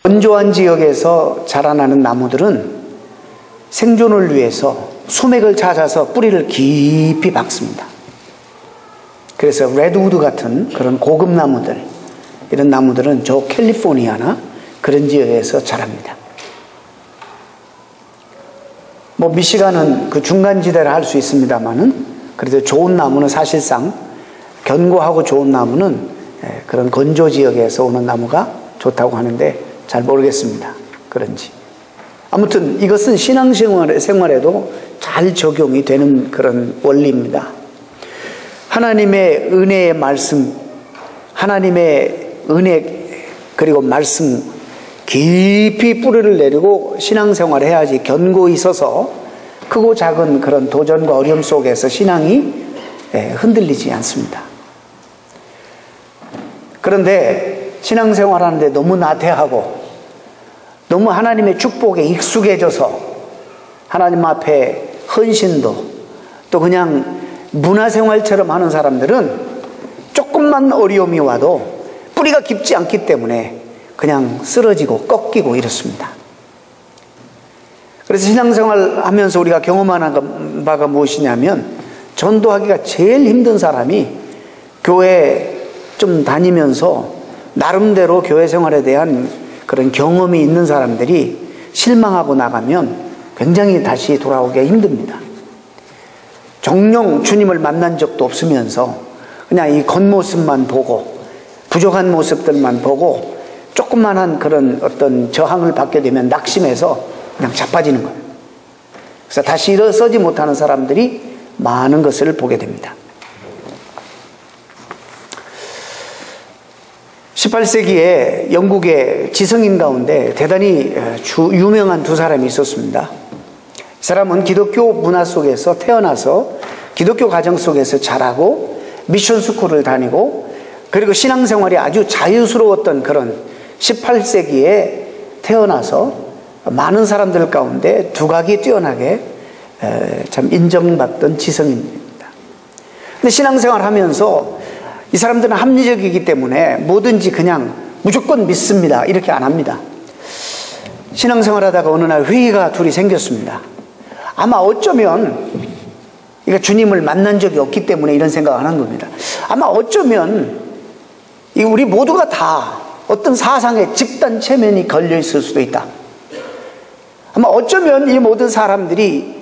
건조한 지역에서 자라나는 나무들은 생존을 위해서 수맥을 찾아서 뿌리를 깊이 박습니다. 그래서 레드우드 같은 그런 고급 나무들, 이런 나무들은 저 캘리포니아나 그런 지역에서 자랍니다. 뭐 미시간은 그 중간지대를 할 수 있습니다만은, 그래도 좋은 나무는 사실상 견고하고 좋은 나무는 그런 건조 지역에서 오는 나무가 좋다고 하는데 잘 모르겠습니다. 그런지. 아무튼 이것은 신앙생활에도 잘 적용이 되는 그런 원리입니다. 하나님의 은혜의 말씀, 하나님의 은혜 그리고 말씀 깊이 뿌리를 내리고 신앙생활을 해야지 견고히 서서 크고 작은 그런 도전과 어려움 속에서 신앙이 흔들리지 않습니다. 그런데 신앙생활하는데 너무 나태하고 너무 하나님의 축복에 익숙해져서 하나님 앞에 헌신도 또 그냥 문화생활처럼 하는 사람들은 조금만 어려움이 와도 뿌리가 깊지 않기 때문에 그냥 쓰러지고 꺾이고 이렇습니다. 그래서 신앙생활 하면서 우리가 경험하는 바가 무엇이냐면, 전도하기가 제일 힘든 사람이 교회 좀 다니면서 나름대로 교회 생활에 대한 그런 경험이 있는 사람들이 실망하고 나가면 굉장히 다시 돌아오기가 힘듭니다. 정녕 주님을 만난 적도 없으면서 그냥 이 겉모습만 보고 부족한 모습들만 보고 조그만한 그런 어떤 저항을 받게 되면 낙심해서 그냥 자빠지는 거예요. 그래서 다시 일어서지 못하는 사람들이 많은 것을 보게 됩니다. 18세기에 영국의 지성인 가운데 대단히 유명한 두 사람이 있었습니다. 이 사람은 기독교 문화 속에서 태어나서 기독교 가정 속에서 자라고 미션 스쿨을 다니고 그리고 신앙생활이 아주 자유스러웠던 그런 18세기에 태어나서 많은 사람들 가운데 두각이 뛰어나게 참 인정받던 지성인입니다. 근데 신앙생활 하면서 이 사람들은 합리적이기 때문에 뭐든지 그냥 무조건 믿습니다 이렇게 안 합니다. 신앙생활 하다가 어느 날 회의가 둘이 생겼습니다. 아마 어쩌면 그러니까 주님을 만난 적이 없기 때문에 이런 생각을 하는 겁니다. 아마 어쩌면 우리 모두가 다 어떤 사상의 집단 체면이 걸려 있을 수도 있다. 아마 어쩌면 이 모든 사람들이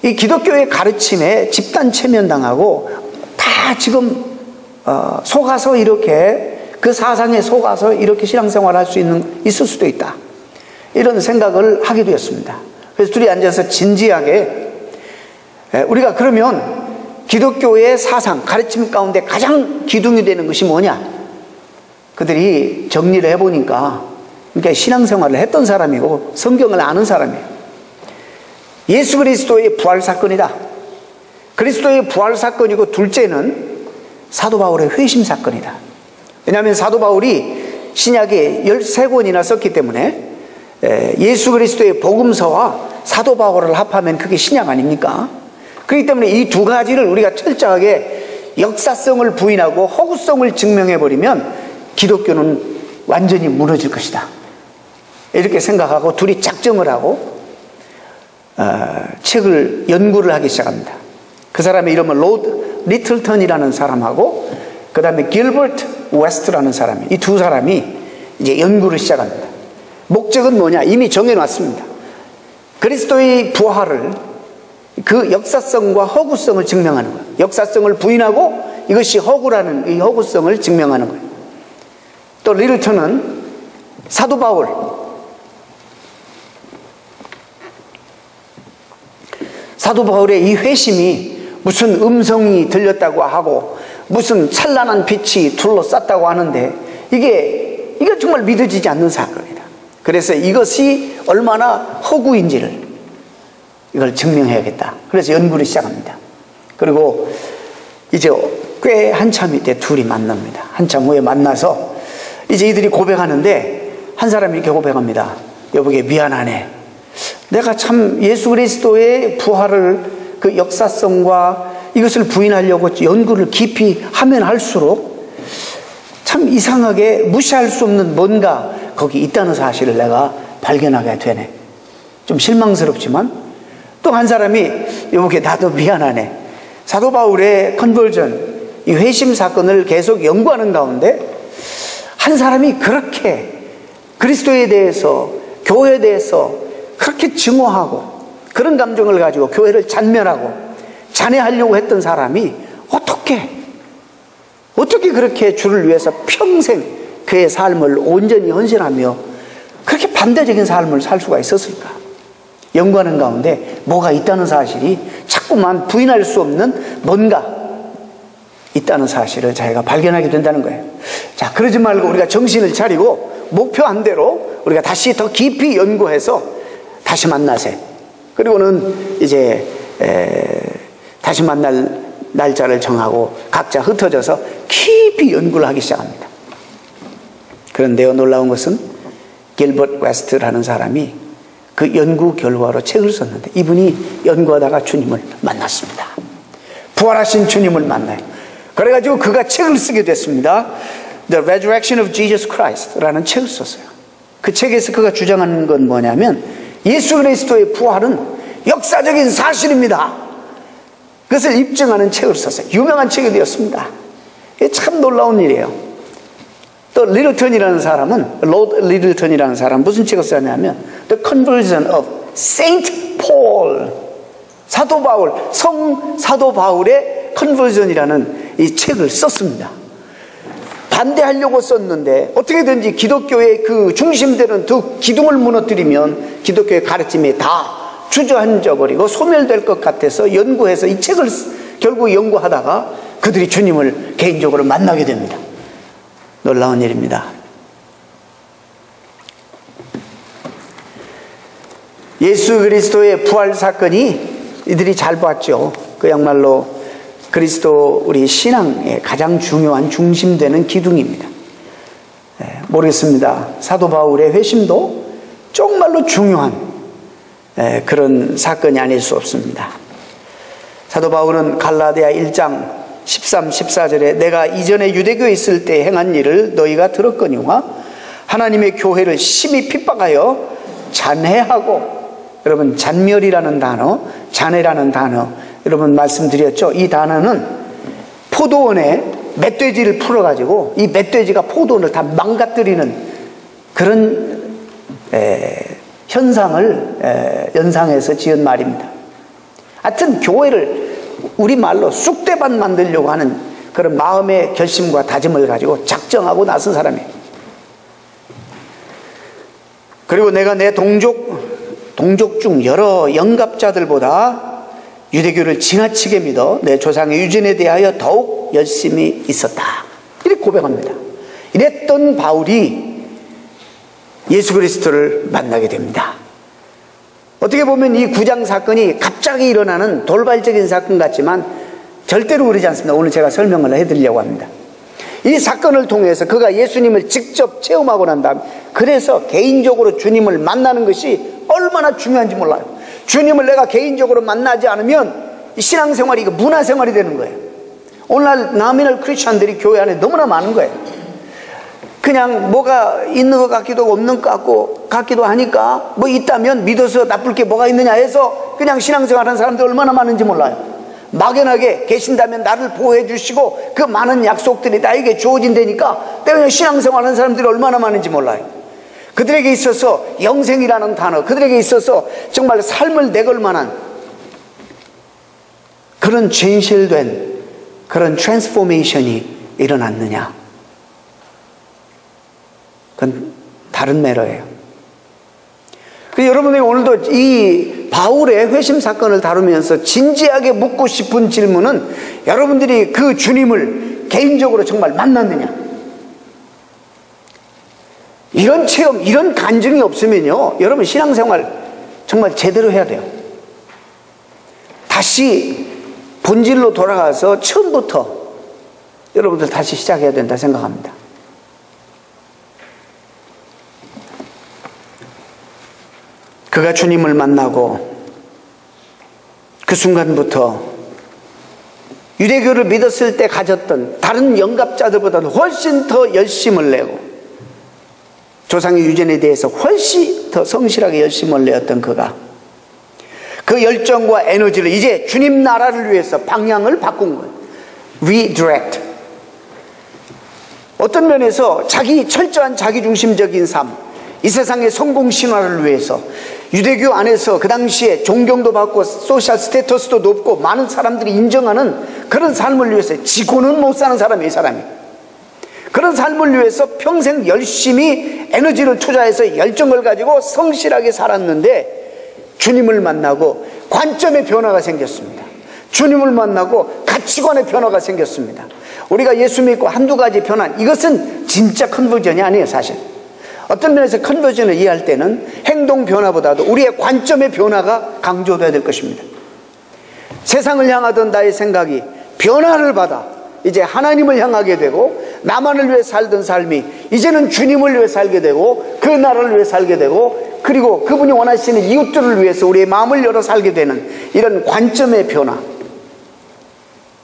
이 기독교의 가르침에 집단 체면당하고 다 지금 속아서 이렇게 그 사상에 속아서 이렇게 신앙생활을 할 수 있을 수도 있다. 이런 생각을 하게 되었습니다. 그래서 둘이 앉아서 진지하게 우리가 그러면 기독교의 사상, 가르침 가운데 가장 기둥이 되는 것이 뭐냐? 그들이 정리를 해보니까 그러니까 신앙생활을 했던 사람이고 성경을 아는 사람이에요. 예수 그리스도의 부활 사건이다. 그리스도의 부활 사건이고 둘째는 사도 바울의 회심 사건이다. 왜냐하면 사도 바울이 신약에 13권이나 썼기 때문에 예수 그리스도의 복음서와 사도 바울을 합하면 그게 신약 아닙니까? 그렇기 때문에 이 두 가지를 우리가 철저하게 역사성을 부인하고 허구성을 증명해버리면 기독교는 완전히 무너질 것이다. 이렇게 생각하고 둘이 작정을 하고 책을 연구를 하기 시작합니다. 그 사람의 이름은 로드 리틀턴이라는 사람하고 그 다음에 길버트 웨스트라는 사람이, 이 두 사람이 이제 연구를 시작합니다. 목적은 뭐냐? 이미 정해놨습니다. 그리스도의 부활을 그 역사성과 허구성을 증명하는 거예요. 역사성을 부인하고 이것이 허구라는 이 허구성을 증명하는 거예요. 또 리틀턴은 사도 바울, 사도 바울의 이 회심이 무슨 음성이 들렸다고 하고 무슨 찬란한 빛이 둘러쌌다고 하는데 이게 정말 믿어지지 않는 사건이다. 그래서 이것이 얼마나 허구인지를 이걸 증명해야겠다. 그래서 연구를 시작합니다. 그리고 이제 꽤 한참이 때 둘이 만납니다. 한참 후에 만나서 이제 이들이 고백하는데 한 사람이 이렇게 고백합니다. 여보게 미안하네. 내가 참 예수 그리스도의 부활을 그 역사성과 이것을 부인하려고 연구를 깊이 하면 할수록 참 이상하게 무시할 수 없는 뭔가 거기 있다는 사실을 내가 발견하게 되네. 좀 실망스럽지만 또 한 사람이 이렇게 나도 미안하네. 사도 바울의 컨버전, 이 회심 사건을 계속 연구하는 가운데 한 사람이 그렇게 그리스도에 대해서, 교회에 대해서 그렇게 증오하고 그런 감정을 가지고 교회를 잔멸하고 잔해하려고 했던 사람이 어떻게 그렇게 주를 위해서 평생 그의 삶을 온전히 헌신하며 그렇게 반대적인 삶을 살 수가 있었을까? 연구하는 가운데 뭐가 있다는 사실이 자꾸만 부인할 수 없는 뭔가 있다는 사실을 자기가 발견하게 된다는 거예요. 자, 그러지 말고 우리가 정신을 차리고 목표한 대로 우리가 다시 더 깊이 연구해서 다시 만나세. 그리고는 이제 다시 만날 날짜를 정하고 각자 흩어져서 깊이 연구를 하기 시작합니다. 그런데요, 놀라운 것은 길버트 웨스트라는 사람이 그 연구 결과로 책을 썼는데 이분이 연구하다가 주님을 만났습니다. 부활하신 주님을 만나요. 그래가지고 그가 책을 쓰게 됐습니다. The Resurrection of Jesus Christ라는 책을 썼어요. 그 책에서 그가 주장하는 건 뭐냐면 예수 그리스도의 부활은 역사적인 사실입니다. 그것을 입증하는 책을 썼어요. 유명한 책이 되었습니다. 이게 참 놀라운 일이에요. 또 리틀턴이라는 사람은, 로드 리틀턴이라는 사람은 무슨 책을 썼냐면 The Conversion of Saint Paul, 사도 바울, 사도 바울의 컨버전이라는 이 책을 썼습니다. 반대하려고 썼는데 어떻게든지 기독교의 그 중심되는 두 기둥을 무너뜨리면 기독교의 가르침이 다 주저앉아 버리고 소멸될 것 같아서 연구해서 이 책을 결국 연구하다가 그들이 주님을 개인적으로 만나게 됩니다. 놀라운 일입니다. 예수 그리스도의 부활 사건이 이들이 잘 봤죠. 그야말로 그리스도 우리 신앙의 가장 중요한 중심되는 기둥입니다. 모르겠습니다. 사도 바울의 회심도 정말로 중요한 그런 사건이 아닐 수 없습니다. 사도 바울은 갈라디아 1장 13, 14절에 내가 이전에 유대교에 있을 때 행한 일을 너희가 들었거니와 하나님의 교회를 심히 핍박하여 잔해하고, 여러분 잔멸이라는 단어, 잔해라는 단어 여러분 말씀드렸죠. 이 단어는 포도원에 멧돼지를 풀어가지고 이 멧돼지가 포도원을 다 망가뜨리는 그런 현상을 연상해서 지은 말입니다. 하여튼 교회를 우리말로 쑥대밭 만들려고 하는 그런 마음의 결심과 다짐을 가지고 작정하고 나선 사람이에요. 그리고 내가 내 동족 중 여러 영갑자들보다 유대교를 지나치게 믿어 내 조상의 유전에 대하여 더욱 열심히 있었다. 이렇게 고백합니다. 이랬던 바울이 예수 그리스도를 만나게 됩니다. 어떻게 보면 이 구장 사건이 갑자기 일어나는 돌발적인 사건 같지만 절대로 그러지 않습니다. 오늘 제가 설명을 해드리려고 합니다. 이 사건을 통해서 그가 예수님을 직접 체험하고 난 다음, 그래서 개인적으로 주님을 만나는 것이 얼마나 중요한지 몰라요. 주님을 내가 개인적으로 만나지 않으면 이 신앙생활이 이거 문화생활이 되는 거예요. 오늘날 나미널 크리스천들이 교회 안에 너무나 많은 거예요. 그냥 뭐가 있는 것 같기도 하고 없는 것 같기도 하니까 뭐 있다면 믿어서 나쁠 게 뭐가 있느냐 해서 그냥 신앙생활하는 사람들 얼마나 많은지 몰라요. 막연하게 계신다면 나를 보호해 주시고 그 많은 약속들이 나에게 주어진다니까 때문에 신앙생활하는 사람들이 얼마나 많은지 몰라요. 그들에게 있어서 영생이라는 단어, 그들에게 있어서 정말 삶을 내걸 만한 그런 진실된 그런 트랜스포메이션이 일어났느냐? 그건 다른 매너예요. 여러분들이 오늘도 이 바울의 회심 사건을 다루면서 진지하게 묻고 싶은 질문은 여러분들이 그 주님을 개인적으로 정말 만났느냐? 이런 체험, 이런 간증이 없으면요, 여러분 신앙생활 정말 제대로 해야 돼요. 다시 본질로 돌아가서 처음부터 여러분들 다시 시작해야 된다 생각합니다. 그가 주님을 만나고 그 순간부터 유대교를 믿었을 때 가졌던 다른 영갑자들보다는 훨씬 더 열심을 내고 조상의 유전에 대해서 훨씬 더 성실하게 열심을 내었던 그가 그 열정과 에너지를 이제 주님 나라를 위해서 방향을 바꾼 거예요. Redirect. 어떤 면에서 철저한 자기중심적인 삶, 이 세상의 성공 신화를 위해서 유대교 안에서 그 당시에 존경도 받고 소셜 스테이터스도 높고 많은 사람들이 인정하는 그런 삶을 위해서 지고는 못 사는 사람이에요. 이 사람이 그런 삶을 위해서 평생 열심히 에너지를 투자해서 열정을 가지고 성실하게 살았는데 주님을 만나고 관점의 변화가 생겼습니다. 주님을 만나고 가치관의 변화가 생겼습니다. 우리가 예수 믿고 한두 가지 변한, 이것은 진짜 컨버전이 아니에요. 사실 어떤 면에서 컨버전을 이해할 때는 행동 변화보다도 우리의 관점의 변화가 강조돼야 될 것입니다. 세상을 향하던 나의 생각이 변화를 받아 이제 하나님을 향하게 되고, 나만을 위해 살던 삶이 이제는 주님을 위해 살게 되고, 그 나라를 위해 살게 되고, 그리고 그분이 원하시는 이웃들을 위해서 우리의 마음을 열어 살게 되는 이런 관점의 변화,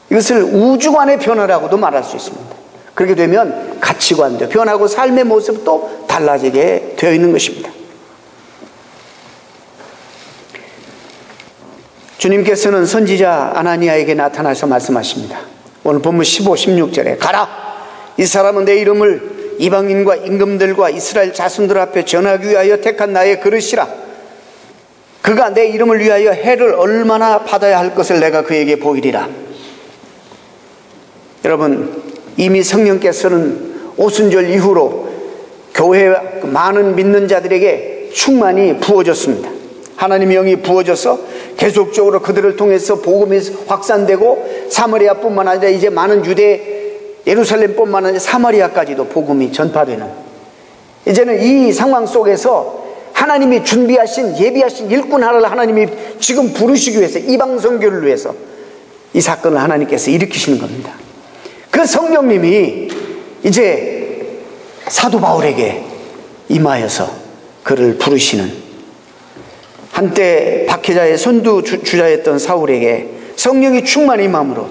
이것을 우주관의 변화라고도 말할 수 있습니다. 그렇게 되면 가치관도 변하고 삶의 모습도 달라지게 되어 있는 것입니다. 주님께서는 선지자 아나니아에게 나타나서 말씀하십니다. 오늘 본문 15, 16절에 가라! 이 사람은 내 이름을 이방인과 임금들과 이스라엘 자손들 앞에 전하기 위하여 택한 나의 그릇이라. 그가 내 이름을 위하여 해를 얼마나 받아야 할 것을 내가 그에게 보이리라. 여러분, 이미 성령께서는 오순절 이후로 교회 많은 믿는 자들에게 충만히 부어졌습니다. 하나님의 영이 부어져서 계속적으로 그들을 통해서 복음이 확산되고, 사마리아뿐만 아니라 이제 많은 유대 예루살렘뿐만 아니라 사마리아까지도 복음이 전파되는, 이제는 이 상황 속에서 하나님이 예비하신 일꾼 하나를 하나님이 지금 부르시기 위해서, 이방 선교를 위해서 이 사건을 하나님께서 일으키시는 겁니다. 그 성령님이 이제 사도 바울에게 임하여서 그를 부르시는, 한때 박해자의 선두주자였던 사울에게 성령이 충만히 임함으로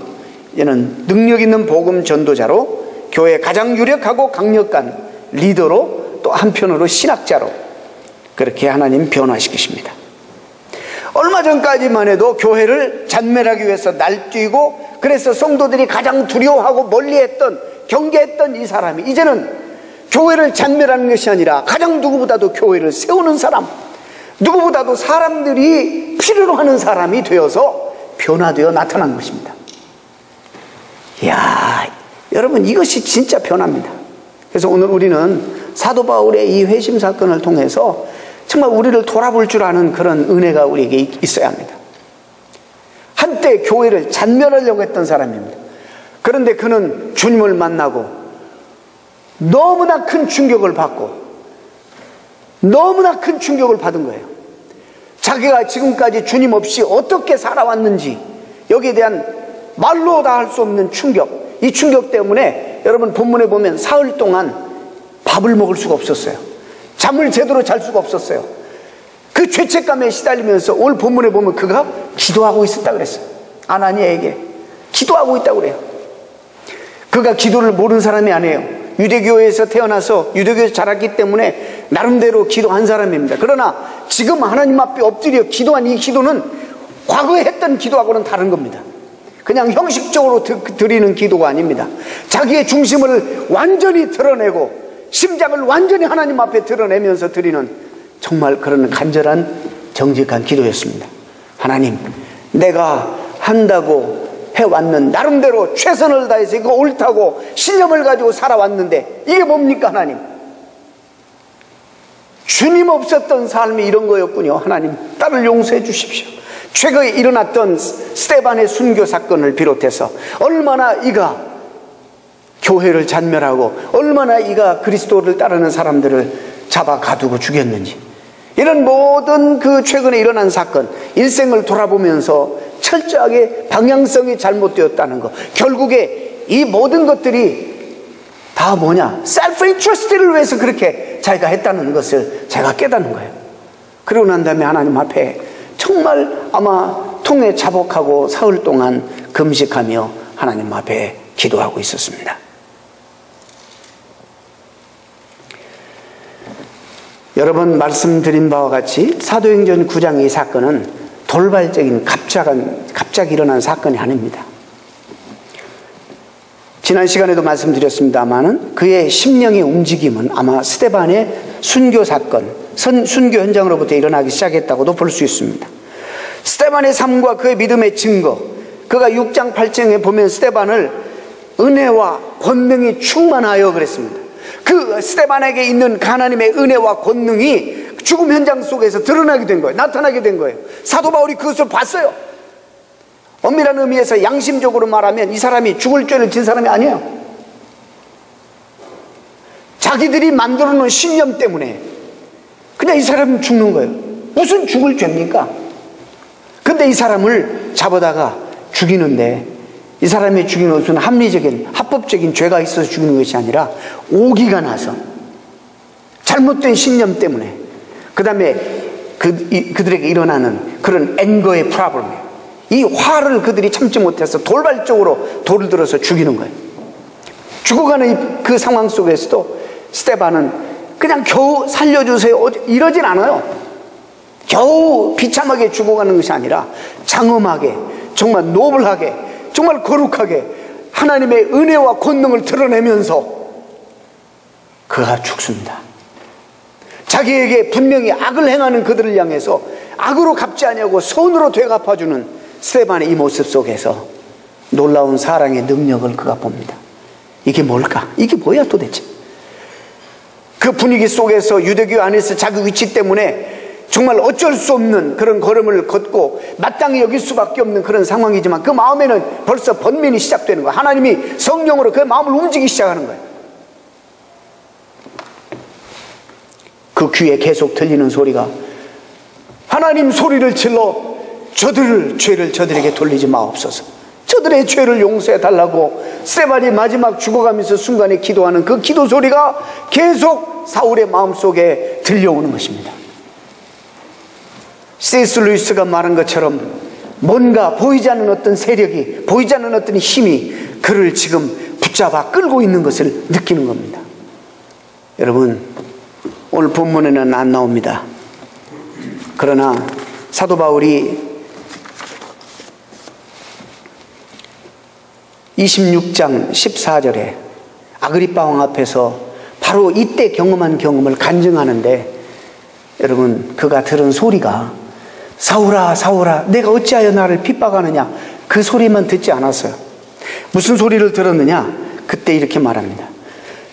이제는 능력 있는 복음 전도자로, 교회의 가장 유력하고 강력한 리더로, 또 한편으로 신학자로 그렇게 하나님 변화시키십니다. 얼마 전까지만 해도 교회를 잔멸하기 위해서 날뛰고, 그래서 성도들이 가장 두려워하고 멀리했던, 경계했던 이 사람이 이제는 교회를 잔멸하는 것이 아니라 가장 누구보다도 교회를 세우는 사람, 누구보다도 사람들이 필요로 하는 사람이 되어서 변화되어 나타난 것입니다. 이야, 여러분, 이것이 진짜 변화입니다. 그래서 오늘 우리는 사도 바울의 이 회심 사건을 통해서 정말 우리를 돌아볼 줄 아는 그런 은혜가 우리에게 있어야 합니다. 한때 교회를 잔멸하려고 했던 사람입니다. 그런데 그는 주님을 만나고 너무나 큰 충격을 받고 너무나 큰 충격을 받은 거예요. 자기가 지금까지 주님 없이 어떻게 살아왔는지, 여기에 대한 말로 다 할 수 없는 충격, 이 충격 때문에 여러분 본문에 보면 사흘 동안 밥을 먹을 수가 없었어요. 잠을 제대로 잘 수가 없었어요. 그 죄책감에 시달리면서 오늘 본문에 보면 그가 기도하고 있었다 그랬어요. 아나니아에게 기도하고 있다고 그래요. 그가 기도를 모르는 사람이 아니에요. 유대교에서 태어나서 유대교에서 자랐기 때문에 나름대로 기도한 사람입니다. 그러나 지금 하나님 앞에 엎드려 기도한 이 기도는 과거에 했던 기도하고는 다른 겁니다. 그냥 형식적으로 드리는 기도가 아닙니다. 자기의 중심을 완전히 드러내고 심장을 완전히 하나님 앞에 드러내면서 드리는 정말 그런 간절한 정직한 기도였습니다. 하나님, 내가 한다고 해왔는 나름대로 최선을 다해서 이거 옳다고 신념을 가지고 살아왔는데 이게 뭡니까 하나님? 주님 없었던 삶이 이런 거였군요. 하나님, 딸을 용서해 주십시오. 최근에 일어났던 스데반의 순교 사건을 비롯해서 얼마나 이가 교회를 잔멸하고 얼마나 이가 그리스도를 따르는 사람들을 잡아 가두고 죽였는지, 이런 모든 그 최근에 일어난 사건, 일생을 돌아보면서 철저하게 방향성이 잘못되었다는 것, 결국에 이 모든 것들이 다 뭐냐, 셀프 인트러스트를 위해서 그렇게 자기가 했다는 것을 제가 깨닫는 거예요. 그러고 난 다음에 하나님 앞에 정말 아마 통에 자복하고 사흘 동안 금식하며 하나님 앞에 기도하고 있었습니다. 여러 번 말씀드린 바와 같이 사도행전 9장의 이 사건은 돌발적인 갑자기 일어난 사건이 아닙니다. 지난 시간에도 말씀드렸습니다마는 그의 심령의 움직임은 아마 스데반의 순교 사건, 순교 현장으로부터 일어나기 시작했다고도 볼 수 있습니다. 스데반의 삶과 그의 믿음의 증거, 그가 6장 8장에 보면 스데반을 은혜와 권능이 충만하여 그랬습니다. 그 스데반에게 있는 하나님의 은혜와 권능이 죽음 현장 속에서 드러나게 된 거예요. 나타나게 된 거예요. 사도 바울이 그것을 봤어요. 엄밀한 의미에서 양심적으로 말하면 이 사람이 죽을 죄를 진 사람이 아니에요. 자기들이 만들어 놓은 신념 때문에 그냥 이 사람은 죽는 거예요. 무슨 죽을 죄입니까? 근데 이 사람을 잡아다가 죽이는데 이 사람이 죽이는 것은 합리적인 합법적인 죄가 있어서 죽이는 것이 아니라 오기가 나서 잘못된 신념 때문에, 그 다음에 그들에게 일어나는 그런 앵거의 프로블em, 이 화를 그들이 참지 못해서 돌발적으로 돌을 들어서 죽이는 거예요. 죽어가는 그 상황 속에서도 스데반은 그냥 겨우 살려주세요 이러진 않아요. 겨우 비참하게 죽어가는 것이 아니라 장엄하게, 정말 노블하게, 정말 거룩하게 하나님의 은혜와 권능을 드러내면서 그가 죽습니다. 자기에게 분명히 악을 행하는 그들을 향해서 악으로 갚지 아니하고 선으로 되갚아주는 스데반의 이 모습 속에서 놀라운 사랑의 능력을 그가 봅니다. 이게 뭘까? 이게 뭐야 도대체? 그 분위기 속에서 유대교 안에서 자기 위치 때문에 정말 어쩔 수 없는 그런 걸음을 걷고 마땅히 여길 수밖에 없는 그런 상황이지만 그 마음에는 벌써 번민이 시작되는 거예요. 하나님이 성령으로 그 마음을 움직이기 시작하는 거예요. 그 귀에 계속 들리는 소리가, 하나님 소리를 질러 죄를 저들에게 돌리지 마옵소서. 저들의 죄를 용서해 달라고 스데반이 마지막 죽어가면서 순간에 기도하는 그 기도 소리가 계속 사울의 마음속에 들려오는 것입니다. C.S. 루이스가 말한 것처럼 뭔가 보이지 않는 어떤 세력이, 보이지 않는 어떤 힘이 그를 지금 붙잡아 끌고 있는 것을 느끼는 겁니다. 여러분, 오늘 본문에는 안 나옵니다. 그러나 사도 바울이 26장 14절에 아그리빠 왕 앞에서 바로 이때 경험한 경험을 간증하는데, 여러분, 그가 들은 소리가 사울아 사울아 내가 어찌하여 나를 핍박하느냐, 그 소리만 듣지 않았어요. 무슨 소리를 들었느냐? 그때 이렇게 말합니다.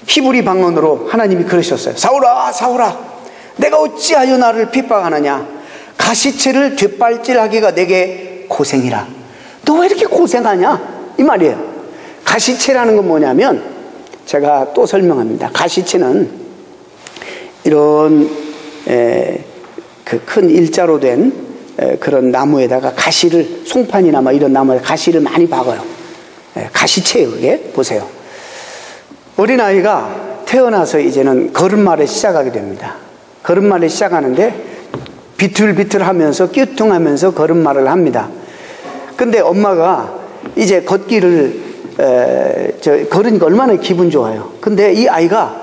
히브리 방언으로 하나님이 그러셨어요. 사울아 사울아 내가 어찌하여 나를 핍박하느냐, 가시채를 뒷발질하기가 내게 고생이라. 너 왜 이렇게 고생하냐 이 말이에요. 가시채라는 건 뭐냐면, 제가 또 설명합니다. 가시채는 이런 그 큰 일자로 된 그런 나무에다가 가시를, 송판이나 뭐 이런 나무에 가시를 많이 박아요. 가시채예요 그게. 보세요. 어린아이가 태어나서 이제는 걸음마를 시작하게 됩니다. 걸음마를 시작하는데 비틀비틀 하면서 끼우퉁하면서 걸음마를 합니다. 근데 엄마가 이제 걷기를 걸으니까 얼마나 기분 좋아요. 근데 이 아이가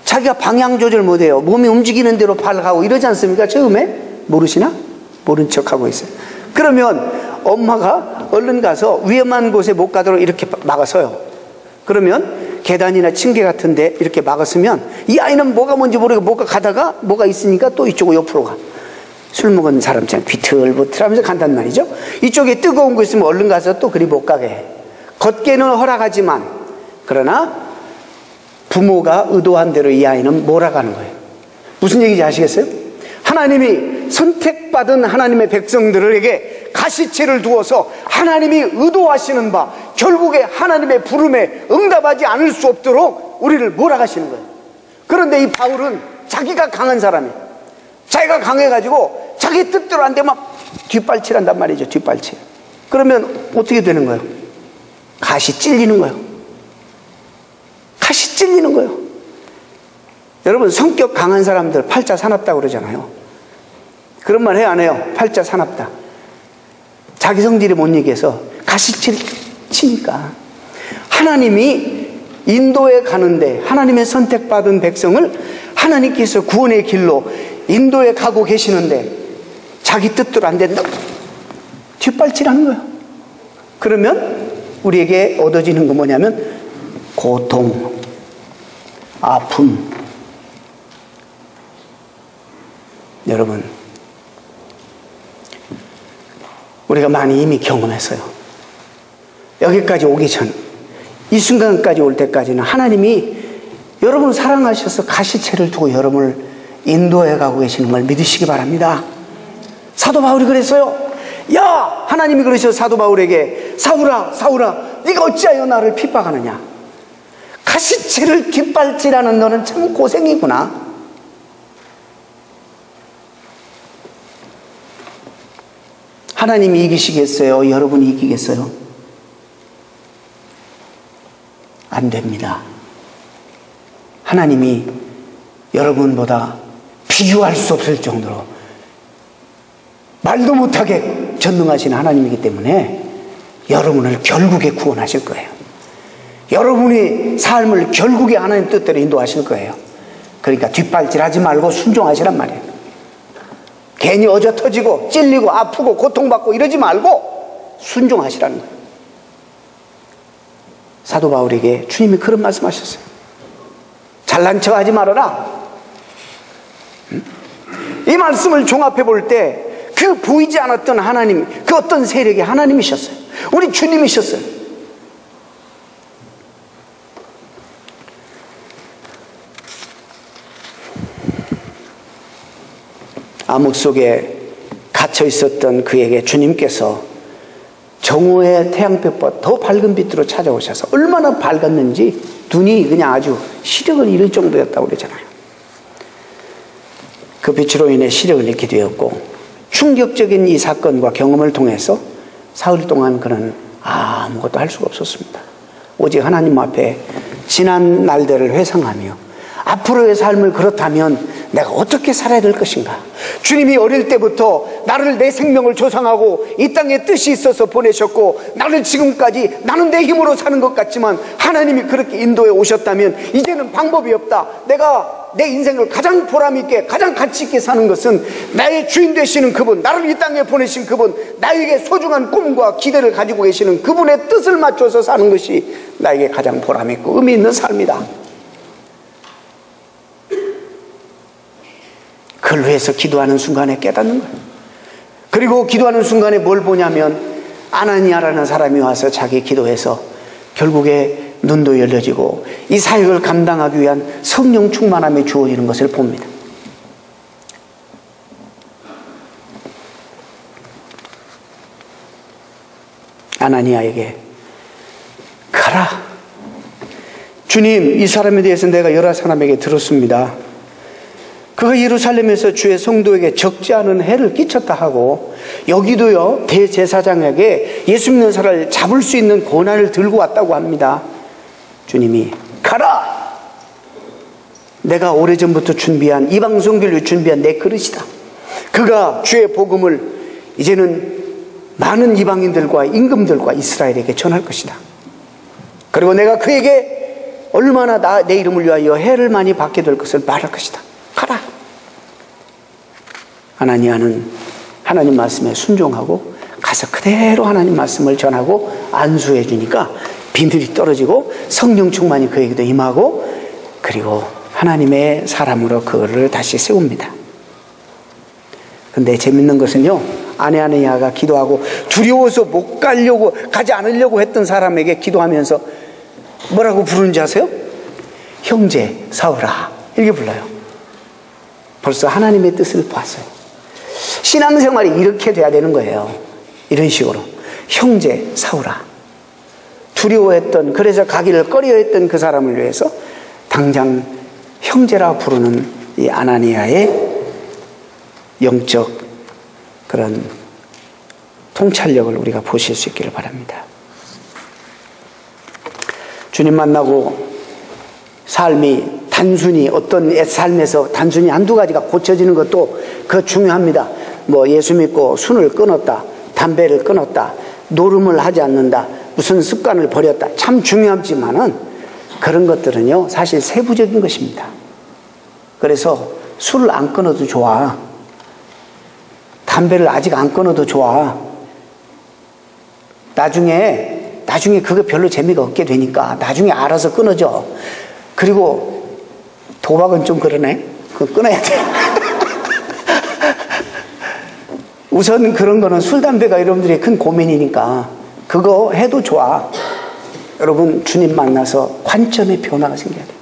자기가 방향 조절 못해요. 몸이 움직이는 대로 발을 가고 이러지 않습니까? 처음에 모르시나? 모른 척하고 있어요. 그러면 엄마가 얼른 가서 위험한 곳에 못 가도록 이렇게 막아서요. 그러면 계단이나 층계 같은데 이렇게 막았으면 이 아이는 뭐가 뭔지 모르고 뭐가 가다가 뭐가 있으니까 또 이쪽으로 옆으로 가. 술 먹은 사람처럼 비틀비틀 하면서 간단 말이죠. 이쪽에 뜨거운 거 있으면 얼른 가서 또 그리 못 가게 해. 걷게는 허락하지만, 그러나 부모가 의도한 대로 이 아이는 몰아가는 거예요. 무슨 얘기인지 아시겠어요? 하나님이 선택받은 하나님의 백성들에게 가시채를 두어서 하나님이 의도하시는 바, 결국에 하나님의 부름에 응답하지 않을 수 없도록 우리를 몰아가시는 거예요. 그런데 이 바울은 자기가 강한 사람이에요. 자기가 강해가지고 자기 뜻대로 안 되면 뒷발질한단 말이죠. 뒷발질. 그러면 어떻게 되는 거예요? 가시 찔리는 거예요. 가시 찔리는 거예요. 여러분, 성격 강한 사람들 팔자 사납다고 그러잖아요. 그런 말 해요, 안 해요? 팔자 사납다. 자기 성질이 못 얘기해서 가시 치니까 하나님이 인도에 가는데 하나님의 선택받은 백성을 하나님께서 구원의 길로 인도에 가고 계시는데 자기 뜻대로 안 된다. 뒷발질하는 거예요. 그러면 우리에게 얻어지는 건 뭐냐면 고통, 아픔. 여러분, 우리가 많이 이미 경험했어요. 여기까지 오기 전, 이 순간까지 올 때까지는 하나님이 여러분을 사랑하셔서 가시체를 두고 여러분을 인도해 가고 계시는 걸 믿으시기 바랍니다. 사도 바울이 그랬어요. 야, 하나님이 그러셔서 사도 바울에게 사울아, 사울아, 네가 어찌하여 나를 핍박하느냐. 가시체를 뒷발질하는 너는 참 고생이구나. 하나님이 이기시겠어요? 여러분이 이기겠어요? 안 됩니다. 하나님이 여러분보다 비교할 수 없을 정도로 말도 못하게 전능하신 하나님이기 때문에 여러분을 결국에 구원하실 거예요. 여러분의 삶을 결국에 하나님 뜻대로 인도하실 거예요. 그러니까 뒷발질하지 말고 순종하시란 말이에요. 괜히 어져 터지고 찔리고 아프고 고통받고 이러지 말고 순종하시라는 거예요. 사도 바울에게 주님이 그런 말씀하셨어요. 잘난 척 하지 말아라. 이 말씀을 종합해 볼 때 그 보이지 않았던 하나님, 그 어떤 세력이 하나님이셨어요. 우리 주님이셨어요. 암흑 속에 갇혀 있었던 그에게 주님께서 정오의 태양빛보다 더 밝은 빛으로 찾아오셔서 얼마나 밝았는지 눈이 그냥 아주 시력을 잃을 정도였다고 그러잖아요. 그 빛으로 인해 시력을 잃게 되었고, 충격적인 이 사건과 경험을 통해서 사흘 동안 그는 아무것도 할 수가 없었습니다. 오직 하나님 앞에 지난 날들을 회상하며 앞으로의 삶을 그렇다면 내가 어떻게 살아야 될 것인가. 주님이 어릴 때부터 나를, 내 생명을 조성하고 이 땅에 뜻이 있어서 보내셨고, 나를 지금까지 나는 내 힘으로 사는 것 같지만 하나님이 그렇게 인도해 오셨다면 이제는 방법이 없다. 내가 내 인생을 가장 보람있게, 가장 가치있게 사는 것은 나의 주인 되시는 그분, 나를 이 땅에 보내신 그분, 나에게 소중한 꿈과 기대를 가지고 계시는 그분의 뜻을 맞춰서 사는 것이 나에게 가장 보람있고 의미 있는 삶이다. 그걸 위해서 기도하는 순간에 깨닫는 거예요. 그리고 기도하는 순간에 뭘 보냐면 아나니아라는 사람이 와서 자기 기도해서 결국에 눈도 열려지고 이 사역을 감당하기 위한 성령 충만함이 주어지는 것을 봅니다. 아나니아에게 가라. 주님, 이 사람에 대해서 내가 여러 사람에게 들었습니다. 그가 예루살렘에서 주의 성도에게 적지 않은 해를 끼쳤다 하고, 여기도요 대제사장에게 예수 믿는 사람을 잡을 수 있는 고난을 들고 왔다고 합니다. 주님이 가라. 내가 오래전부터 준비한, 이방선교를 준비한 내 그릇이다. 그가 주의 복음을 이제는 많은 이방인들과 임금들과 이스라엘에게 전할 것이다. 그리고 내가 그에게 얼마나 내 이름을 위하여 해를 많이 받게 될 것을 말할 것이다. 가라. 아나니아는 하나님 말씀에 순종하고 가서 그대로 하나님 말씀을 전하고 안수해 주니까 비늘이 떨어지고 성령 충만이 그에게도 임하고, 그리고 하나님의 사람으로 그를 다시 세웁니다. 근데 재밌는 것은요, 아나니아가 기도하고 두려워서 못 가지 않으려고 했던 사람에게 기도하면서 뭐라고 부르는지 아세요? 형제 사울아, 이렇게 불러요. 벌써 하나님의 뜻을 봤어요. 신앙생활이 이렇게 돼야 되는 거예요. 이런 식으로 형제 사울아. 두려워했던, 그래서 가기를 꺼려했던 그 사람을 위해서 당장 형제라 부르는 이 아나니아의 영적 그런 통찰력을 우리가 보실 수 있기를 바랍니다. 주님 만나고 삶이 단순히 어떤 삶에서 단순히 한두 가지가 고쳐지는 것도 그 중요합니다. 뭐 예수 믿고 술을 끊었다, 담배를 끊었다, 노름을 하지 않는다, 무슨 습관을 버렸다, 참 중요하지만은 그런 것들은요, 사실 세부적인 것입니다. 그래서 술을 안 끊어도 좋아. 담배를 아직 안 끊어도 좋아. 나중에 그거 별로 재미가 없게 되니까 나중에 알아서 끊어져. 그리고 도박은 좀 그러네. 그거 끊어야 돼. 우선 그런 거는 술, 담배가 여러분들의 큰 고민이니까 그거 해도 좋아. 여러분, 주님 만나서 관점의 변화가 생겨야 돼요.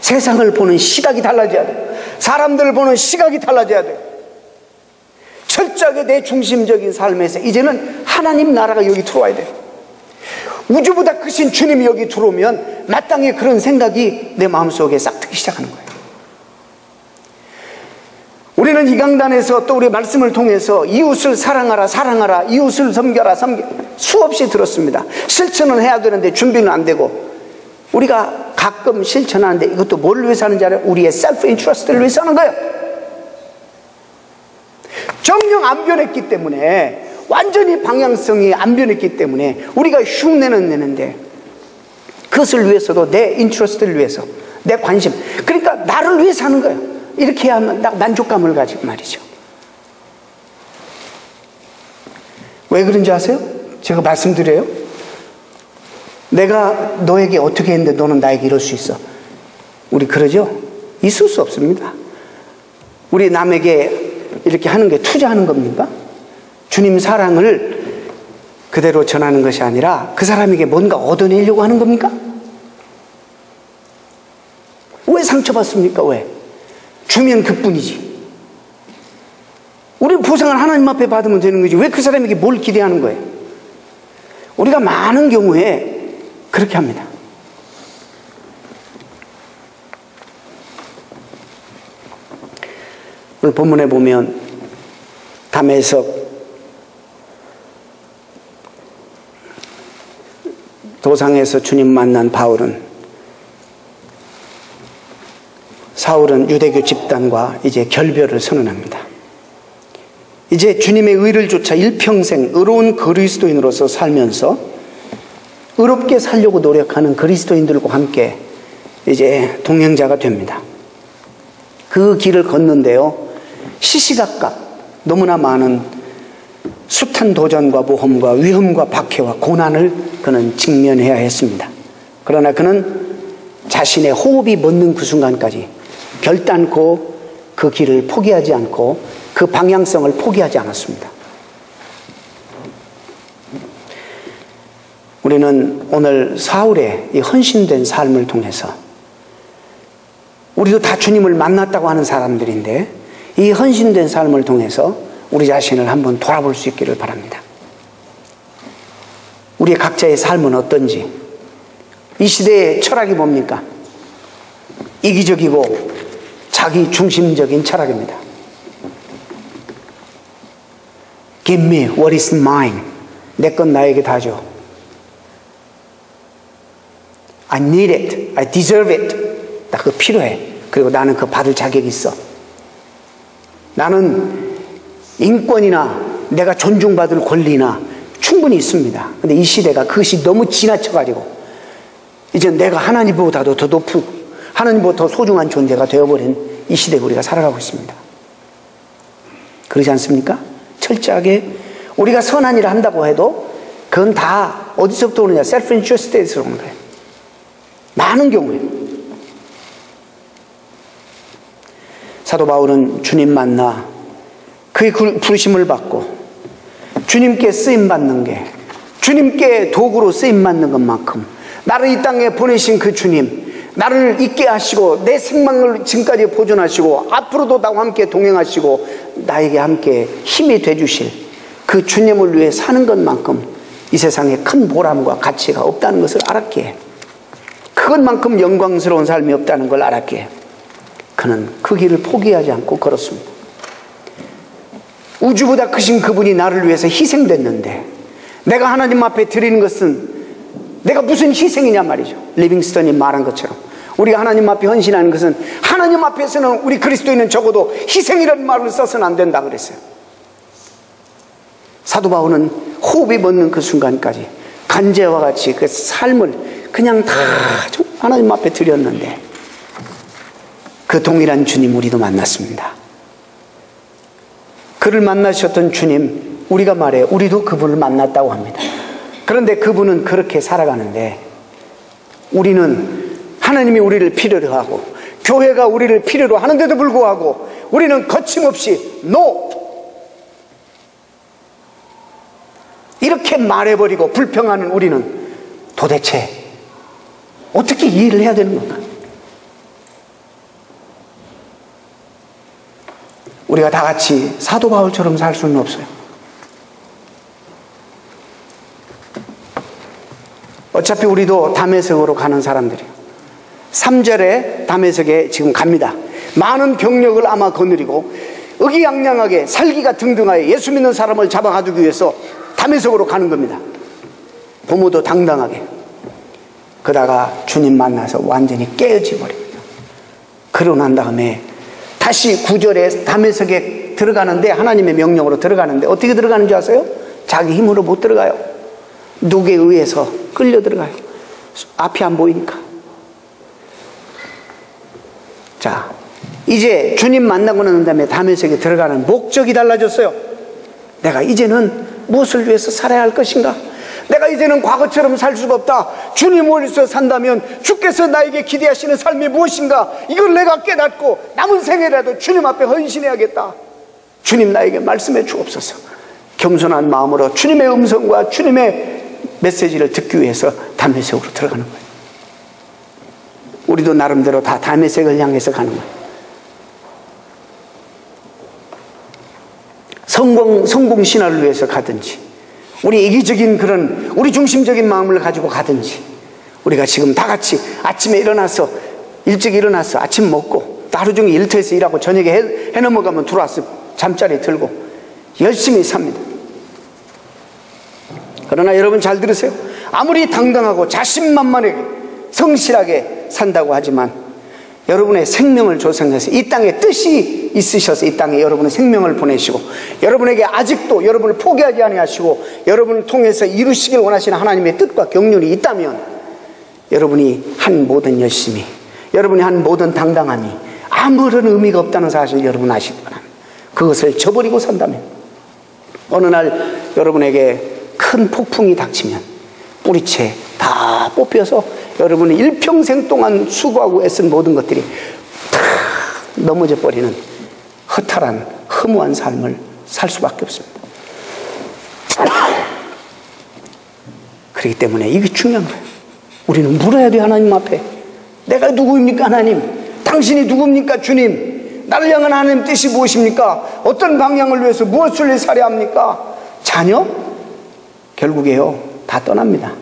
세상을 보는 시각이 달라져야 돼요. 사람들을 보는 시각이 달라져야 돼요. 철저하게 내 중심적인 삶에서 이제는 하나님 나라가 여기 들어와야 돼요. 우주보다 크신 주님이 여기 들어오면 마땅히 그런 생각이 내 마음속에 싹트기 시작하는 거예요. 우리는 이 강단에서 또 우리 말씀을 통해서 이웃을 사랑하라, 사랑하라, 이웃을 섬겨라, 수없이 들었습니다. 실천은 해야 되는데 준비는 안 되고, 우리가 가끔 실천하는데 이것도 뭘 위해서 하는지 알아요? 우리의 셀프 인트러스트를 위해서 하는 거예요. 정녕 안 변했기 때문에, 완전히 방향성이 안 변했기 때문에 우리가 흉내는 내는데, 그것을 위해서도 내 인트러스트를 위해서, 내 관심, 그러니까 나를 위해서 하는 거예요. 이렇게 하면 만족감을 가지고 말이죠. 왜 그런지 아세요? 제가 말씀드려요. 내가 너에게 어떻게 했는데 너는 나에게 이럴 수 있어. 우리 그러죠? 있을 수 없습니다. 우리 남에게 이렇게 하는 게 투자하는 겁니까? 주님 사랑을 그대로 전하는 것이 아니라 그 사람에게 뭔가 얻어내려고 하는 겁니까? 왜 상처받습니까? 왜? 주면 그뿐이지. 우리는 보상을 하나님 앞에 받으면 되는 거지. 왜 그 사람에게 뭘 기대하는 거예요? 우리가 많은 경우에 그렇게 합니다. 오늘 본문에 보면 다메섹 도상에서 주님 만난 사울은 유대교 집단과 이제 결별을 선언합니다. 이제 주님의 의를 쫓아 일평생 의로운 그리스도인으로서 살면서 의롭게 살려고 노력하는 그리스도인들과 함께 이제 동행자가 됩니다. 그 길을 걷는데요, 시시각각 너무나 많은 숱한 도전과 모험과 위험과 박해와 고난을 그는 직면해야 했습니다. 그러나 그는 자신의 호흡이 멎는 그 순간까지 결단코 그 길을 포기하지 않고 그 방향성을 포기하지 않았습니다. 우리는 오늘 사울의 이 헌신된 삶을 통해서, 우리도 다 주님을 만났다고 하는 사람들인데 이 헌신된 삶을 통해서 우리 자신을 한번 돌아볼 수 있기를 바랍니다. 우리의 각자의 삶은 어떤지. 이 시대의 철학이 뭡니까? 이기적이고 자기 중심적인 철학입니다. Give me what is mine. 내 건 나에게 다 줘. I need it. I deserve it. 나 그거 필요해. 그리고 나는 그거 받을 자격이 있어. 나는 인권이나 내가 존중받을 권리나 충분히 있습니다. 근데 이 시대가 그것이 너무 지나쳐가지고 이제 내가 하나님보다도 더 높은, 하나님보다 더 소중한 존재가 되어버린 이 시대에 우리가 살아가고 있습니다. 그러지 않습니까? 철저하게 우리가 선한 일을 한다고 해도 그건 다 어디서부터 오느냐? 셀프 인트러스트에서 오는 거예요. 많은 경우에. 사도 바울은 주님 만나 그의 부르심을 받고 주님께 쓰임받는 게, 주님께 도구로 쓰임받는 것만큼 나를 이 땅에 보내신 그 주님, 나를 있게 하시고 내 생명을 지금까지 보존하시고 앞으로도 나와 함께 동행하시고 나에게 함께 힘이 되주실 그 주님을 위해 사는 것만큼 이 세상에 큰 보람과 가치가 없다는 것을 알았기에, 그것만큼 영광스러운 삶이 없다는 걸 알았기에 그는 그 길을 포기하지 않고 걸었습니다. 우주보다 크신 그분이 나를 위해서 희생됐는데 내가 하나님 앞에 드리는 것은 내가 무슨 희생이냐 말이죠. 리빙스턴이 말한 것처럼 우리가 하나님 앞에 헌신하는 것은, 하나님 앞에서는 우리 그리스도인은 적어도 희생이라는 말을 써서는 안 된다 그랬어요. 사도 바울은 호흡이 멎는 그 순간까지 간제와 같이 그 삶을 그냥 다 하나님 앞에 드렸는데 그 동일한 주님 우리도 만났습니다. 그를 만나셨던 주님, 우리가 말해 우리도 그분을 만났다고 합니다. 그런데 그분은 그렇게 살아가는데 우리는 하나님이 우리를 필요로 하고 교회가 우리를 필요로 하는데도 불구하고 우리는 거침없이 NO! 이렇게 말해버리고 불평하는 우리는 도대체 어떻게 이해를 해야 되는 건가? 우리가 다 같이 사도 바울처럼 살 수는 없어요. 어차피 우리도 다메섹으로 가는 사람들이에요. 3절에 다메섹에 지금 갑니다. 많은 병력을 아마 거느리고 의기양양하게 살기가 등등하여 예수 믿는 사람을 잡아가두기 위해서 다메섹으로 가는 겁니다. 부모도 당당하게. 그러다가 주님 만나서 완전히 깨어져 버립니다. 그러고 난 다음에 다시 9절에 다메섹에 들어가는데, 하나님의 명령으로 들어가는데 어떻게 들어가는 줄 아세요? 자기 힘으로 못 들어가요. 누구에 의해서 끌려 들어가요. 앞이 안 보이니까. 자, 이제 주님 만나고 난 다음에 다메섹에 들어가는 목적이 달라졌어요. 내가 이제는 무엇을 위해서 살아야 할 것인가? 내가 이제는 과거처럼 살 수가 없다. 주님을 위해서 산다면 주께서 나에게 기대하시는 삶이 무엇인가? 이걸 내가 깨닫고 남은 생애라도 주님 앞에 헌신해야겠다. 주님 나에게 말씀해 주옵소서. 겸손한 마음으로 주님의 음성과 주님의 메시지를 듣기 위해서 다메섹으로 들어가는 거예요. 우리도 나름대로 다 다메섹을 향해서 가는 거예요. 성공 신화를 위해서 가든지, 우리 이기적인 그런 우리 중심적인 마음을 가지고 가든지, 우리가 지금 다 같이 아침에 일어나서 일찍 일어나서 아침 먹고 하루 종일 일터에서 일하고 저녁에 해 넘어가면 들어와서 잠자리 들고 열심히 삽니다. 그러나 여러분 잘 들으세요. 아무리 당당하고 자신만만하게 성실하게 산다고 하지만 여러분의 생명을 조성해서 이 땅에 뜻이 있으셔서 이 땅에 여러분의 생명을 보내시고 여러분에게 아직도 여러분을 포기하지 아니하시고 여러분을 통해서 이루시길 원하시는 하나님의 뜻과 경륜이 있다면 여러분이 한 모든 열심이, 여러분이 한 모든 당당함이 아무런 의미가 없다는 사실을 여러분 아시기 바랍니다. 그것을 저버리고 산다면 어느 날 여러분에게 큰 폭풍이 닥치면 뿌리채 다 뽑혀서 여러분이 일평생 동안 수고하고 애쓴 모든 것들이 다 넘어져 버리는 허탈한 허무한 삶을 살 수밖에 없습니다. 그렇기 때문에 이게 중요한 거예요. 우리는 물어야 돼요. 하나님 앞에 내가 누구입니까? 하나님, 당신이 누굽니까? 주님, 나를 향한 하나님 뜻이 무엇입니까? 어떤 방향을 위해서 무엇을 위해 살아야 합니까? 자녀? 결국에요 다 떠납니다.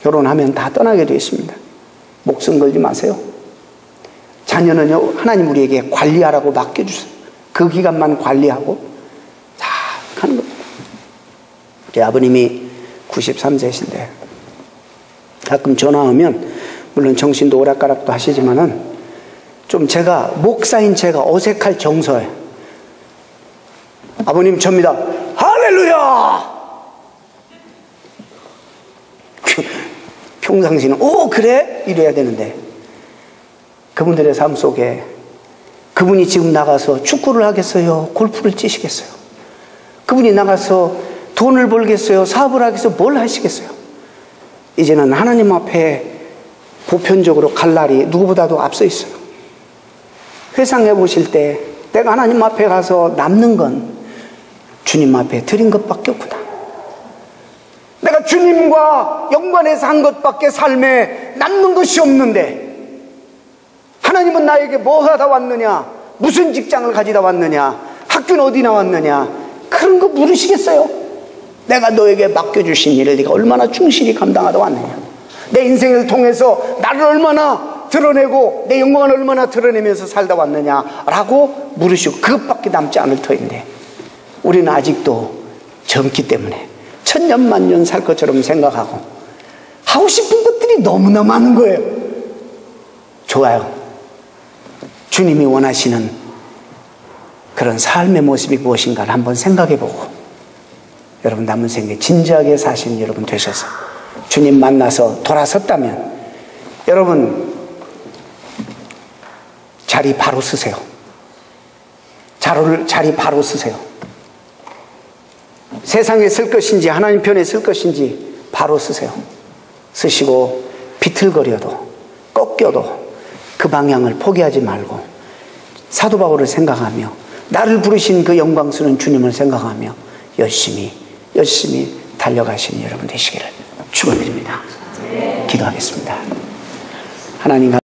결혼하면 다 떠나게 되어 있습니다. 목숨 걸지 마세요. 자녀는요 하나님 우리에게 관리하라고 맡겨주세요. 그 기간만 관리하고 다 가는 겁니다. 제 아버님이 93세신데 가끔 전화 오면 물론 정신도 오락가락도 하시지만은 좀 제가 목사인 제가 어색할 정서예요. 아버님 접니다. 할렐루야. 평상시는 오 그래? 이래야 되는데 그분들의 삶 속에 그분이 지금 나가서 축구를 하겠어요? 골프를 치시겠어요? 그분이 나가서 돈을 벌겠어요? 사업을 하겠어요? 뭘 하시겠어요? 이제는 하나님 앞에 보편적으로 갈 날이 누구보다도 앞서 있어요. 회상해 보실 때 내가 하나님 앞에 가서 남는 건 주님 앞에 드린 것밖에 없구나. 내가 주님과 연관해서 한 것밖에 삶에 남는 것이 없는데 하나님은 나에게 뭐 하다 왔느냐, 무슨 직장을 가지다 왔느냐, 학교는 어디 나왔느냐, 그런 거 물으시겠어요? 내가 너에게 맡겨주신 일을 네가 얼마나 충실히 감당하다 왔느냐, 내 인생을 통해서 나를 얼마나 드러내고 내 영광을 얼마나 드러내면서 살다 왔느냐라고 물으시고 그것밖에 남지 않을 터인데 우리는 아직도 젊기 때문에 천년만년 살 것처럼 생각하고 하고 싶은 것들이 너무나 많은 거예요. 좋아요. 주님이 원하시는 그런 삶의 모습이 무엇인가를 한번 생각해보고 여러분 남은 생에 진지하게 사시는 여러분 되셔서 주님 만나서 돌아섰다면 여러분 자리 바로 쓰세요. 자리 바로 쓰세요. 세상에 쓸 것인지 하나님 편에 쓸 것인지 바로 쓰세요. 쓰시고 비틀거려도 꺾여도 그 방향을 포기하지 말고 사도 바울을 생각하며 나를 부르신 그 영광스러운 주님을 생각하며 열심히 달려가시는 여러분 되시기를 축원드립니다. 기도하겠습니다. 하나님